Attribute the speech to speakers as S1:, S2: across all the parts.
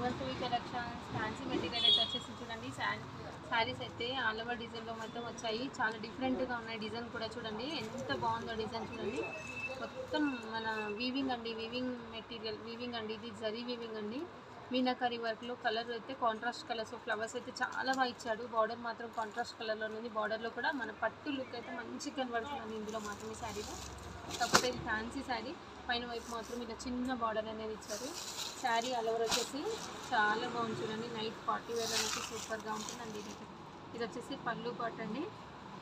S1: Brahmasri collections fancy material అయితే వచ్చేసి చూడండి. శారీస్ అయితే ఆల్ ఓవర్ డిజైన్లో మొత్తం వచ్చాయి. చాలా డిఫరెంట్గా ఉన్నాయి. డిజైన్ కూడా చూడండి ఎంత బాగుందో. డిజైన్ చూడండి మొత్తం మన వీవింగ్ అండి, వీవింగ్ మెటీరియల్ వీవింగ్ అండి. ఇది జరీ వీవింగ్ అండి. మీనాకరీ వర్క్లో కలర్ అయితే కాంట్రాస్ట్ కలర్స్ ఫ్లవర్స్ అయితే చాలా బాగా ఇచ్చాడు. బార్డర్ మాత్రం కాంట్రాస్ట్ కలర్లో ఉంది. బార్డర్లో కూడా మన పట్టు లుక్ అయితే మంచి కనబడుతుంది ఇందులో మాత్రం ఈ శారీలో. కాకపోతే ఇది ఫ్యాన్సీ శారీ, పైన వైపు మాత్రం ఇలా చిన్న బార్డర్ అనేది ఇచ్చారు. శారీ అలవర్ వచ్చేసి చాలా బాగుంది చూడండి. నైట్ పార్టీ వేర్ అనేది సూపర్గా ఉంటుందండి. ఇది వచ్చేసి పళ్ళు పాట్ అండి.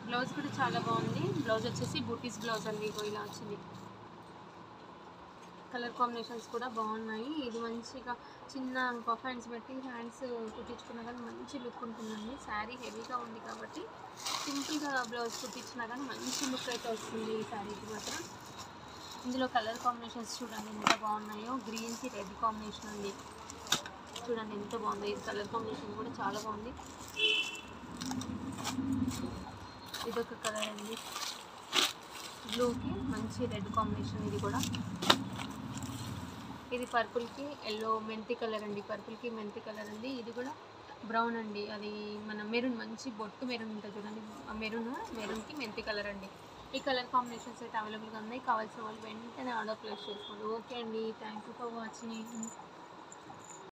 S1: బ్లౌజ్ కూడా చాలా బాగుంది. బ్లౌజ్ వచ్చేసి బూటీస్ బ్లౌజ్ అండి. ఇలా వచ్చింది. కలర్ కాంబినేషన్స్ కూడా బాగున్నాయి. ఇది మంచిగా చిన్న పఫ్ హ్యాండ్స్ పెట్టి హ్యాండ్స్ కుట్టించుకున్నా కానీ మంచి లుక్ ఉంటుందండి. శారీ హెవీగా ఉంది కాబట్టి సింపుల్గా బ్లౌజ్ కుట్టించినా కానీ మంచి లుక్ అయితే వస్తుంది ఈ శారీకి మాత్రం. ఇందులో కలర్ కాంబినేషన్స్ చూడండి ఎంత బాగున్నాయో. గ్రీన్కి రెడ్ కాంబినేషన్ ఉంది చూడండి ఎంత బాగుంది. ఇది కలర్ కాంబినేషన్ కూడా చాలా బాగుంది. ఇదొక కలర్ అండి, బ్లూకి మంచి రెడ్ కాంబినేషన్. ఇది కూడా ఇది పర్పుల్కి ఎల్లో మెంతి కలర్ అండి. పర్పుల్కి మెంతి కలర్ అండి. ఇది కూడా బ్రౌన్ అండి. అది మన మెరూన్, మంచి బొట్టు మెరూన్ ఉంటుంది చూడండి. ఆ మెరూన్కి మెంతి కలర్ అండి. ఈ కలర్ కాంబినేషన్స్ అయితే అవైలబుల్గా ఉన్నాయి. కావాల్సిన వాళ్ళు వెంటనే ఆర్డర్ ప్లేస్ చేసుకోండి. ఓకే అండి, థ్యాంక్ యూ ఫర్ వాచింగ్.